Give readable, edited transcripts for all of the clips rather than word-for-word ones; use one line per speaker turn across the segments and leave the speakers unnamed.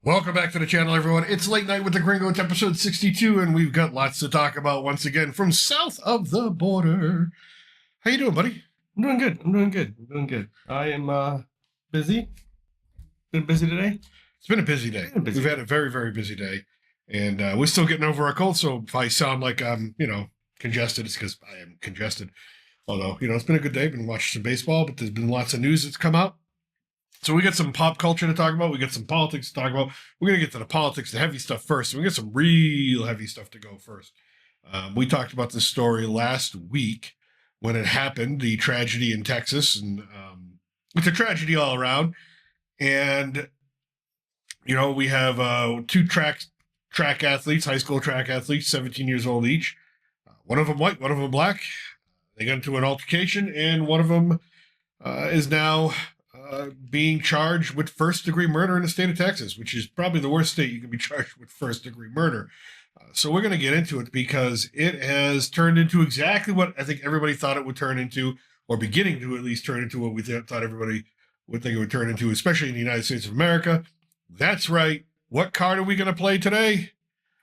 Welcome back to the channel, everyone. It's Late Night with the Gringo. It's episode 62, and we've got lots to talk about once again from south of the border. How you doing, buddy?
I'm doing good. I am busy. Been busy today.
It's been a busy day. We've had a very, very busy day, and we're still getting over our cold, so if I sound like I'm, congested, it's because I am congested. Although, it's been a good day. Been watching some baseball, but there's been lots of news that's come out. So we got some pop culture to talk about. We got some politics to talk about. We're going to get to the politics, the heavy stuff first. We got some real heavy stuff to go first. We talked about this story last week when it happened, the tragedy in Texas. And it's a tragedy all around. And, we have two track athletes, high school track athletes, 17 years old each. One of them white, one of them black. They got into an altercation, and one of them is now being charged with first-degree murder in the state of Texas, which is probably the worst state you can be charged with first-degree murder. So we're going to get into it because it has turned into exactly what I think everybody thought it would turn into, or beginning to at least turn into what we thought everybody would think it would turn into, especially in the United States of America. That's right. What card are we going to play today?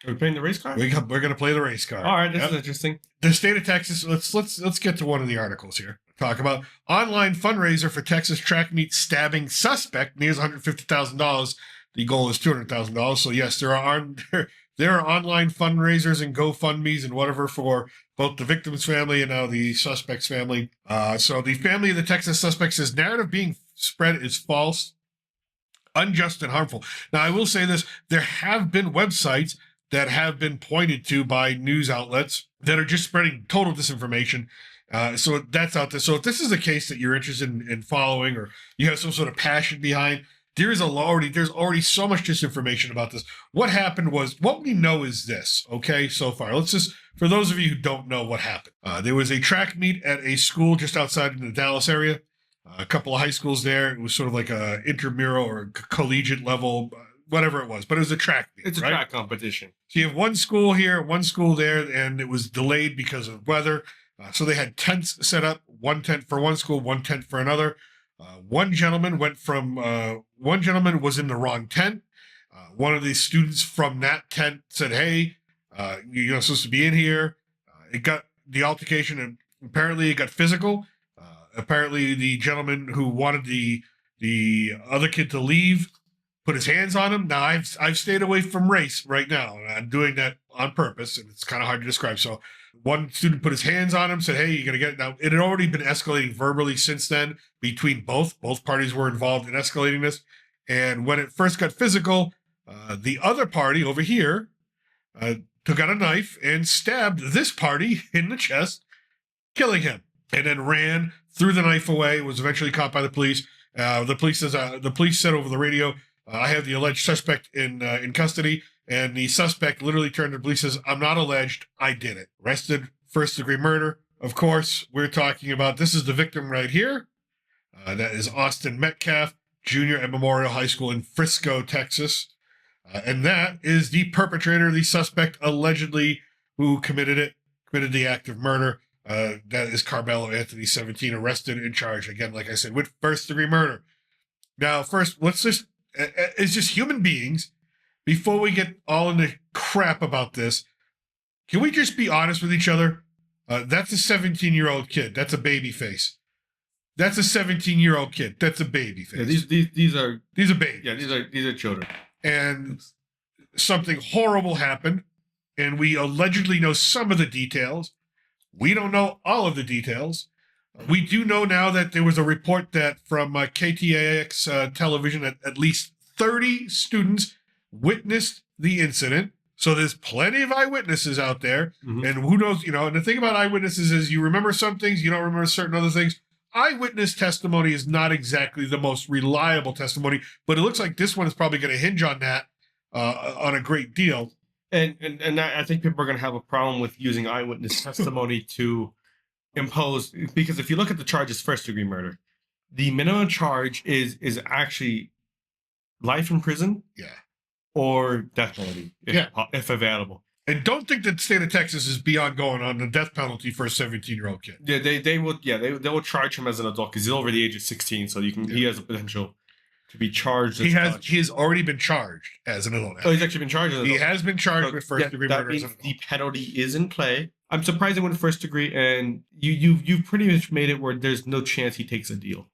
Are we playing the race card?
We're going to play the race card.
All right, this is interesting.
The state of Texas. Let's get to one of the articles here. Talk about online fundraiser for Texas track meet stabbing suspect nears $150,000. The goal is $200,000. So yes, there are online fundraisers and GoFundMe's and whatever for both the victim's family and now the suspect's family. So the family of the Texas suspect says narrative being spread is false, unjust, and harmful. Now I will say this: there have been websites that have been pointed to by news outlets that are just spreading total disinformation. So that's out there. So if this is a case that you're interested in following, or you have some sort of passion behind, there's already so much disinformation about this. What happened was, what we know is this, okay, so far. Let's just, for those of you who don't know what happened, there was a track meet at a school just outside in the Dallas area, a couple of high schools there. It was sort of like a intramural or collegiate level, whatever it was, but it was a track meet.
It's a track competition.
So you have one school here, one school there, and it was delayed because of weather. So they had tents set up, one tent for one school, one tent for another. One gentleman was in the wrong tent. One of the students from that tent said, "Hey, you're not supposed to be in here." It got the altercation, and apparently it got physical. Apparently the gentleman who wanted the other kid to leave put his hands on him. Now I've stayed away from race right now, and I'm doing that on purpose, and it's kind of hard to describe. So one student put his hands on him, said, "Hey, you're going to get it." Now, it had already been escalating verbally since then between both. Both parties were involved in escalating this. And when it first got physical, the other party over here took out a knife and stabbed this party in the chest, killing him, and then ran, threw the knife away, was eventually caught by the police. The police said over the radio, "I have the alleged suspect in custody." And the suspect literally turned to the police and says, "I'm not alleged, I did it." Arrested, first-degree murder. Of course, we're talking about, this is the victim right here. That is Austin Metcalf, Jr. at Memorial High School in Frisco, Texas. And that is the perpetrator, the suspect allegedly who committed the act of murder. That is Karmelo Anthony, 17, arrested and charged, again, like I said, with first-degree murder. Now, first, it's just human beings. Before we get all into crap about this, can we just be honest with each other? That's a 17-year-old kid. That's a baby face. That's a 17-year-old kid. That's a baby face.
Yeah, these are
babies.
Yeah, these are children.
And something horrible happened, and we allegedly know some of the details. We don't know all of the details. We do know now that there was a report that from KTAX television that at least 30 students witnessed the incident. So there's plenty of eyewitnesses out there. Mm-hmm. And who knows, and the thing about eyewitnesses is you remember some things, you don't remember certain other things. Eyewitness testimony is not exactly the most reliable testimony, but it looks like this one is probably going to hinge on that on a great deal.
And I think people are going to have a problem with using eyewitness testimony to impose, because if you look at the charges, first-degree murder, the minimum charge is actually life in prison.
Yeah.
Or death penalty, if available.
And don't think that the state of Texas is beyond going on the death penalty for a 17-year-old kid.
Yeah, they will charge him as an adult because he's over the age of 16, so he has a potential to be charged.
He has already been charged as an adult.
Oh, he's actually been charged.
He has been charged with first degree murder.
That means the penalty is in play. I'm surprised it went first degree, and you've pretty much made it where there's no chance he takes a deal.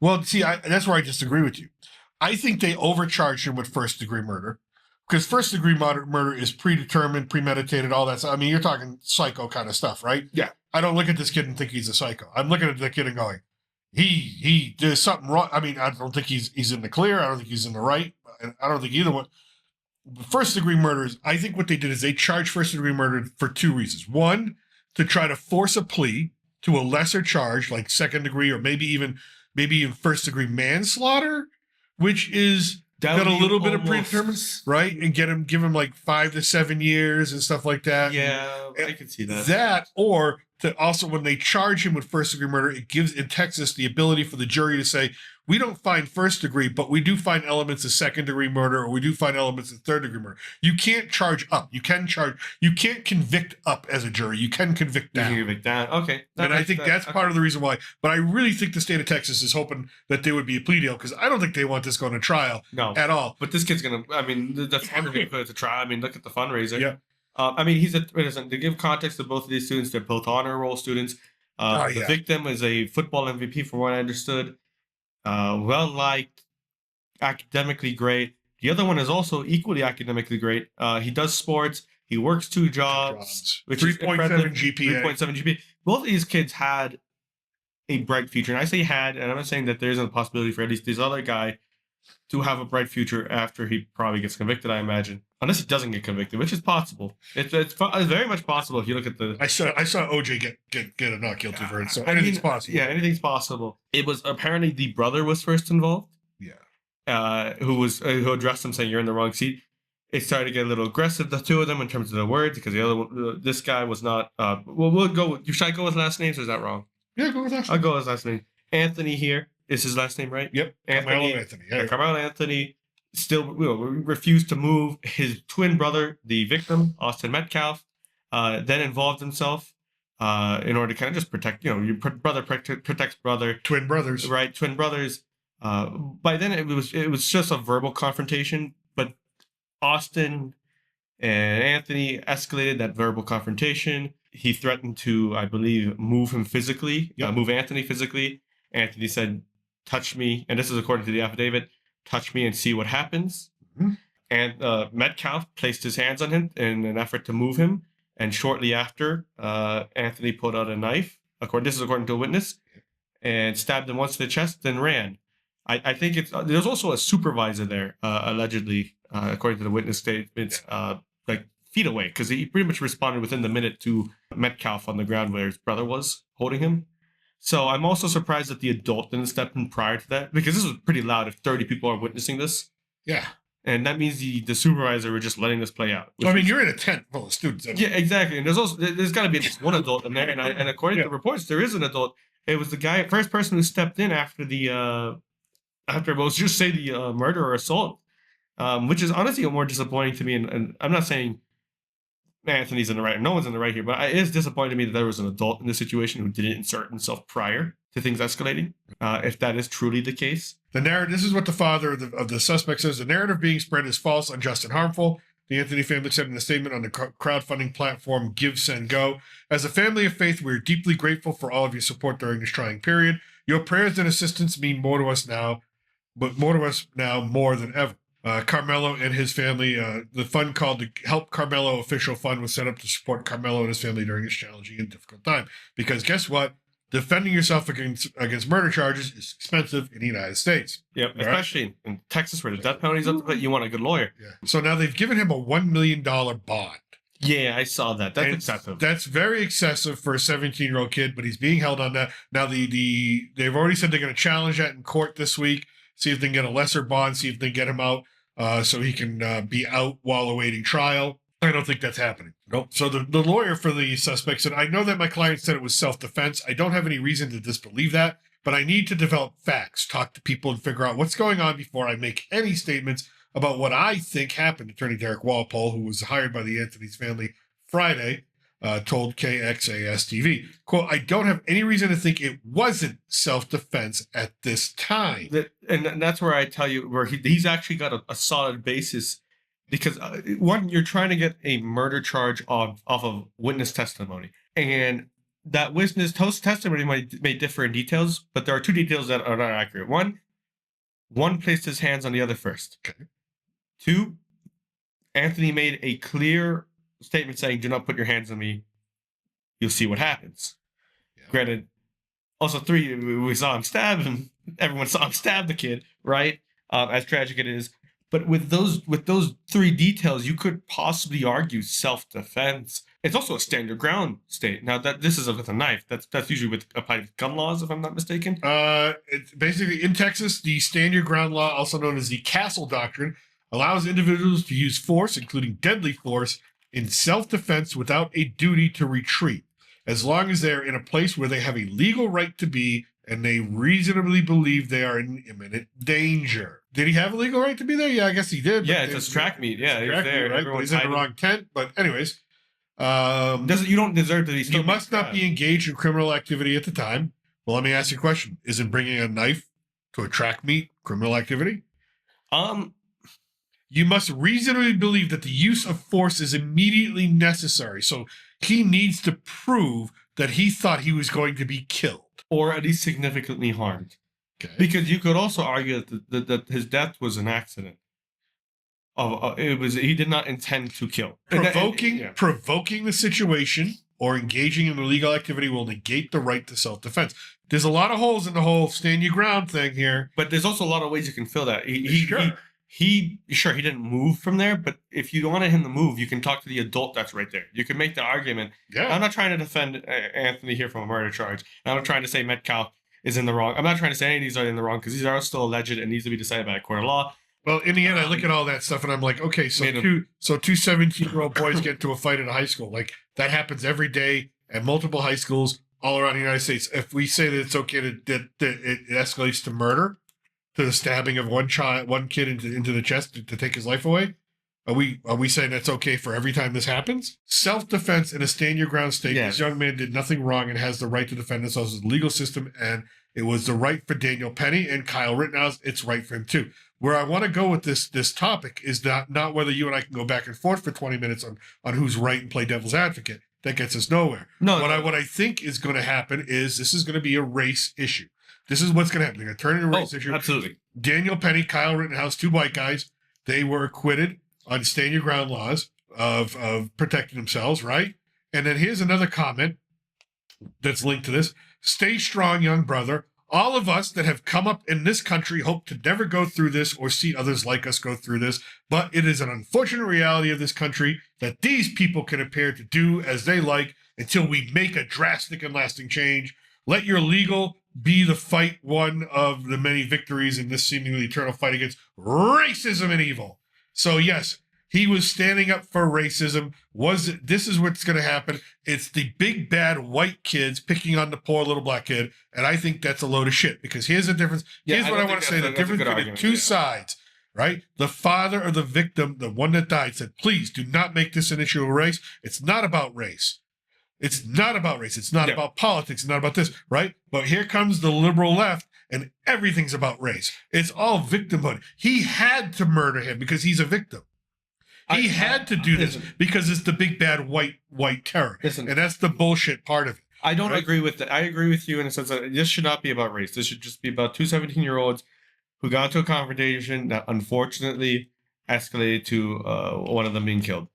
Well, see, that's where I disagree with you. I think they overcharged him with first degree murder because first degree murder is predetermined, premeditated, all that stuff. I mean, you're talking psycho kind of stuff, right?
Yeah.
I don't look at this kid and think he's a psycho. I'm looking at the kid and going, he there's something wrong. I mean, I don't think he's in the clear. I don't think he's in the right. I don't think either one. First degree murders, I think what they did is they charged first degree murder for two reasons. One, to try to force a plea to a lesser charge, like second degree or maybe even first degree manslaughter, which is got a little bit of predetermined, right? And give him like 5 to 7 years and stuff like that.
Yeah, I can see that.
That, or to also when they charge him with first degree murder, it gives in Texas the ability for the jury to say, we don't find first degree, but we do find elements of second degree murder, or we do find elements of third degree murder. You can't charge up. You can't convict up as a jury. You can convict down.
You can convict down. Okay.
And I think that's part of the reason why. But I really think the state of Texas is hoping that there would be a plea deal because I don't think they want this going to trial at all.
But this kid's going to, I mean, that's going to put it to trial. I mean, look at the fundraiser.
Yeah.
I mean, to give context to both of these students, they're both honor roll students. The victim is a football MVP, from what I understood. Well-liked, academically great. The other one is also equally academically great. He does sports. He works 2 jobs, which
3.7 GPA.
3.7 GPA. Both of these kids had a bright future. And I say had, and I'm not saying that there isn't a possibility for at least this other guy to have a bright future after he probably gets convicted, I imagine. Unless he doesn't get convicted, which is possible. It's very much possible if you look at the... I saw
OJ get a not guilty verdict, so anything's possible.
Yeah, anything's possible. It was apparently the brother was first involved.
Yeah.
Who addressed him saying, you're in the wrong seat. It started to get a little aggressive, the two of them, in terms of the words, because the other one, this guy was not... we'll go... Should I go with last names, or is that wrong?
Yeah, go with last
name. I'll go with last name. Anthony here. Is his last name right?
Yep. Karmelo Anthony. Yeah.
Karmelo Anthony still refused to move. His twin brother, the victim, Austin Metcalf, then involved himself in order to kind of just protect, your brother protects brother.
Twin brothers.
Right, twin brothers. By then, it was just a verbal confrontation, but Austin and Anthony escalated that verbal confrontation. He threatened to, I believe, move him physically, move Anthony physically. Anthony said, touch me, and this is according to the affidavit, touch me and see what happens.
Mm-hmm.
And Metcalf placed his hands on him in an effort to move him, and shortly after, Anthony pulled out a knife, this is according to a witness, and stabbed him once to the chest, then ran. I think there's also a supervisor there, allegedly, according to the witness statements, like feet away, because he pretty much responded within the minute to Metcalf on the ground where his brother was holding him. So I'm also surprised that the adult didn't step in prior to that, because this was pretty loud if 30 people are witnessing this.
Yeah.
And that means the supervisor were just letting this play out.
I mean, you're in a tent full of students.
Yeah, exactly. And there's got to be at least one adult in there. And according to the reports, there is an adult. It was the first person who stepped in after the murder or assault, which is honestly more disappointing to me. And I'm not saying Anthony's in the right. No one's in the right here, but it is disappointing to me that there was an adult in this situation who didn't insert himself prior to things escalating. If that is truly the case,
the narrative. This is what the father of the suspect says: the narrative being spread is false, unjust, and harmful. The Anthony family said in a statement on the crowdfunding platform Give, Send, Go. As a family of faith, we are deeply grateful for all of your support during this trying period. Your prayers and assistance mean more to us now, more than ever. Karmelo and his family, the fund called the Help Karmelo Official Fund was set up to support Karmelo and his family during this challenging and difficult time. Because guess what? Defending yourself against murder charges is expensive in the United States.
Yep, especially in Texas where the death penalty is up to play. You want a good lawyer.
Yeah. So now they've given him a $1 million bond.
Yeah, I saw that. That's excessive.
That's very excessive for a 17-year-old kid, but he's being held on that. Now, they've already said they're going to challenge that in court this week, see if they can get a lesser bond, see if they can get him out. So he can be out while awaiting trial. I don't think that's happening. Nope. So the lawyer for the suspect said, I know that my client said it was self-defense. I don't have any reason to disbelieve that, but I need to develop facts, talk to people, and figure out what's going on before I make any statements about what I think happened. Attorney Derek Walpole, who was hired by the Anthony's family Friday, told KXAS-TV. Quote, I don't have any reason to think it wasn't self-defense at this time.
And that's where I tell you where he's actually got a solid basis, because one, you're trying to get a murder charge off of witness testimony, and that witness testimony may differ in details, but there are two details that are not accurate. One placed his hands on the other first.
Okay.
Two, Anthony made a clear statement saying, do not put your hands on me. You'll see what happens.
Yeah.
Granted, also three, we saw him stab him. Everyone saw him stab the kid, right? As tragic it is. But with those three details, you could possibly argue self-defense. It's also a stand your ground state. Now that this is with a knife, that's usually applied with gun laws, if I'm not mistaken.
It's basically in Texas, the stand your ground law, also known as the Castle Doctrine, allows individuals to use force, including deadly force, in self-defense without a duty to retreat, as long as they're in a place where they have a legal right to be and they reasonably believe they are in imminent danger. Did he have a legal right to be there? Yeah, I guess he did.
Yeah, it's a track meet. Yeah, he's there.
Right? But he's in the wrong tent. But anyways,
you don't deserve to be.
You must not be engaged in criminal activity at the time. Well, let me ask you a question: isn't bringing a knife to a track meet criminal activity? You must reasonably believe that the use of force is immediately necessary. So he needs to prove that he thought he was going to be killed,
or at least significantly harmed.
Okay.
Because you could also argue that his death was an accident. He did not intend to kill.
Provoking the situation or engaging in illegal activity will negate the right to self-defense. There's a lot of holes in the whole stand your ground thing here.
But there's also a lot of ways you can fill that. He didn't move from there, but if you wanted him to move, you can talk to the adult that's right there. You can make the argument.
Yeah.
I'm not trying to defend Anthony here from a murder charge. I'm not trying to say Metcalf is in the wrong. I'm not trying to say any of these are in the wrong, because these are still alleged and needs to be decided by a court of law.
Well, in the end, I look at all that stuff and I'm like, okay, so two 17-year-old boys get into a fight in a high school. Like, that happens every day at multiple high schools all around the United States. If we say that it's okay that it escalates to murder, to the stabbing of one kid into the chest to take his life away, are we saying that's okay for every time this happens? Self-defense in a stand your ground state. Yes. This young man did nothing wrong and has the right to defend himself as a legal system, and it was the right for Daniel Penny and Kyle Rittenhouse. It's right for him too. Where I want to go with this topic is not whether you and I can go back and forth for 20 minutes on who's right and play devil's advocate. That gets us nowhere. What I think is going to happen is this is going to be a race issue. This is what's going to happen. They're going to turn into a race issue.
Absolutely.
Daniel Penny, Kyle Rittenhouse, two white guys, they were acquitted on stand your ground laws of protecting themselves, right? And then here's another comment that's linked to this. Stay strong, young brother. All of us that have come up in this country hope to never go through this or see others like us go through this, but it is an unfortunate reality of this country that these people can appear to do as they like until we make a drastic and lasting change. Let your legal be the fight one of the many victories in this seemingly eternal fight against racism and evil. So yes, he was standing up for racism. This is what's going to happen. It's the big bad white kids picking on the poor little black kid, and I think that's a load of shit, because here's the difference. Here's what I want to say. The difference between the two sides, right? The father of the victim, the one that died, said, please do not make this an issue of race. It's not about race. It's not about race. It's not about politics. It's not about this, right? But here comes the liberal left, and everything's about race. It's all victimhood. He had to murder him because he's a victim. He had to do this because it's the big bad white terror.
Listen,
and that's the bullshit part of it.
I don't agree with that. I agree with you in a sense that this should not be about race. This should just be about two 17-year-olds who got into a confrontation that unfortunately escalated to one of them being killed.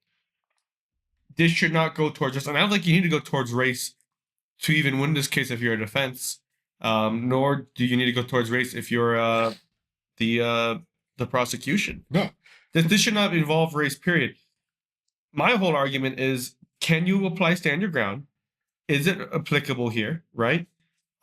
This should not go towards this. And I don't think you need to go towards race to even win this case if you're a defense. Nor do you need to go towards race if you're the prosecution.
No.
This should not involve race, period. My whole argument is, can you apply stand your ground? Is it applicable here, right?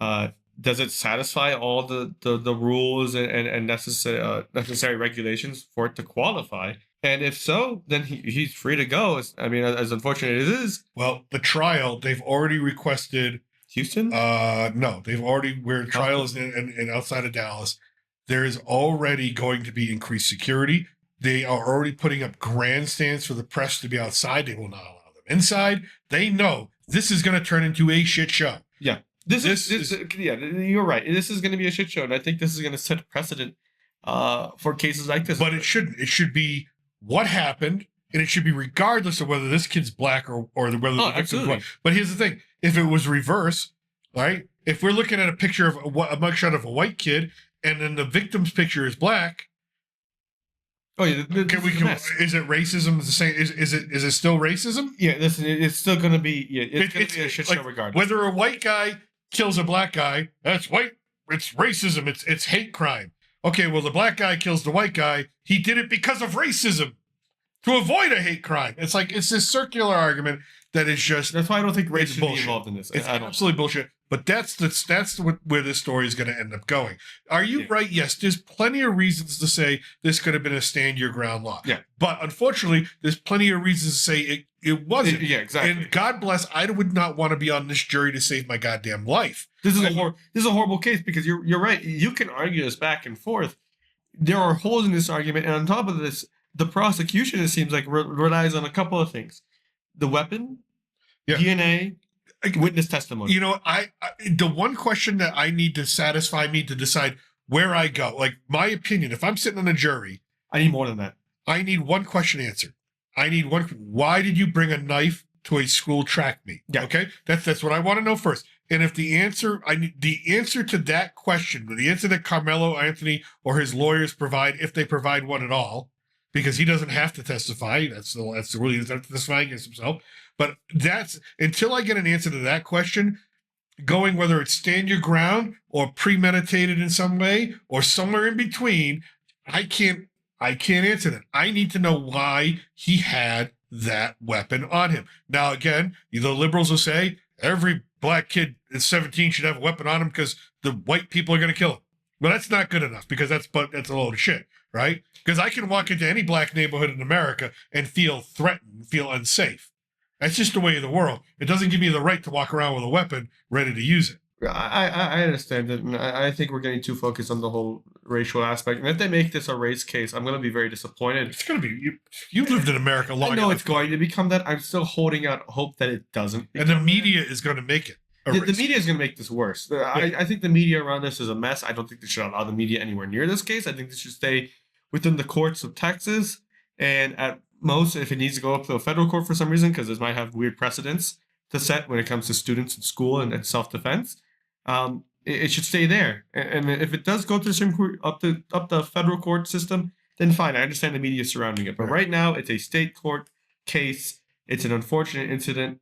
Does it satisfy all the rules and necessary regulations for it to qualify? And if so, then he's free to go. I mean, as unfortunate as it is.
Well, the trial, they've already requested...
Houston?
No, they've already... Where trial is in outside of Dallas, there is already going to be increased security. They are already putting up grandstands for the press to be outside. They will not allow them inside, they know this is going to turn into a shit show.
Yeah. You're right. This is going to be a shit show, and I think this is going to set a precedent for cases like this.
But it shouldn't. It should be what happened, and it should be regardless of whether this kid's black or whether the victim's white. But here's the thing: if it was reverse, right? If we're looking at a picture of a mugshot of a white kid, and then the victim's picture is black.
Oh yeah,
is it racism? The same? Is it still racism?
Yeah, listen, it's still going to be. Yeah, it's going to be a shit show regardless.
Whether a white guy kills a black guy, that's white. It's racism. It's hate crime. Okay, well, the black guy kills the white guy. He did it because of racism, to avoid a hate crime. It's like it's this circular argument that is just.
That's why I don't think race should be involved in this.
It's absolutely bullshit. But that's where this story is going to end up going. Are you right? Yes, there's plenty of reasons to say this could have been a stand your ground law.
Yeah.
But unfortunately, there's plenty of reasons to say it wasn't.
Yeah, exactly.
And God bless, I would not want to be on this jury to save my goddamn life.
This is a horrible case because you're right. You can argue this back and forth. There are holes in this argument, and on top of this, the prosecution, it seems like, relies on a couple of things: the weapon, DNA. Witness testimony.
You know, I the one question that I need to satisfy me to decide where I go, like my opinion, if I'm sitting on a jury,
I need more than that.
I need one question answered. I need one. Why did you bring a knife to a school track meet?
Yeah.
Okay, that's what I want to know first. And if the answer, I need the answer to that question, the answer that Karmelo Anthony or his lawyers provide, if they provide one at all, because he doesn't have to testify. That's the rule. He doesn't have to testify against himself. But that's until I get an answer to that question, going whether it's stand your ground or premeditated in some way or somewhere in between, I can't answer that. I need to know why he had that weapon on him. Now, again, the liberals will say every black kid at 17 should have a weapon on him because the white people are going to kill him. Well, that's not good enough because that's a load of shit, right? Because I can walk into any black neighborhood in America and feel threatened, feel unsafe. That's just the way of the world. It doesn't give me the right to walk around with a weapon ready to use it.
I understand that. And I think we're getting too focused on the whole racial aspect. And if they make this a race case, I'm going to be very disappointed.
It's going to be. You lived in America long enough.
I know it's going to become that. I'm still holding out hope that it doesn't.
And the media is going to make it.
The media is going to make this worse. I think the media around this is a mess. I don't think they should allow the media anywhere near this case. I think they should stay within the courts of Texas. And at most, if it needs to go up to a federal court for some reason, because this might have weird precedents to set when it comes to students in school and self-defense, it should stay there. And if it does go to the Supreme Court, up the federal court system, then fine. I understand the media surrounding it. But right now, it's a state court case. It's an unfortunate incident.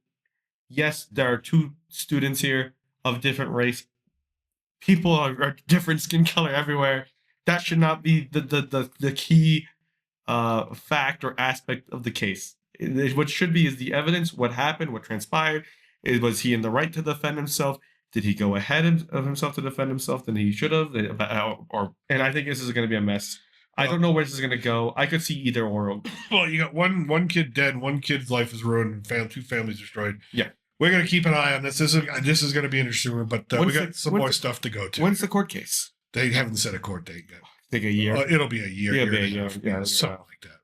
Yes, there are two students here of different race. People are different skin color everywhere. That should not be the key fact or aspect of the case. What should be is the evidence, what happened, what transpired. Was he in the right to defend himself? Did he go ahead of himself to defend himself than he should have? And I think this is going to be a mess. I don't know where this is going to go. I could see either or.
Well, you got one kid dead, one kid's life is ruined, and two families destroyed.
Yeah.
We're going to keep an eye on this. This is going to be interesting, but we got some more stuff to go to.
When's the court case?
They haven't set a court date yet.
I think a year.
It'll be a year.
Yeah,
something like that.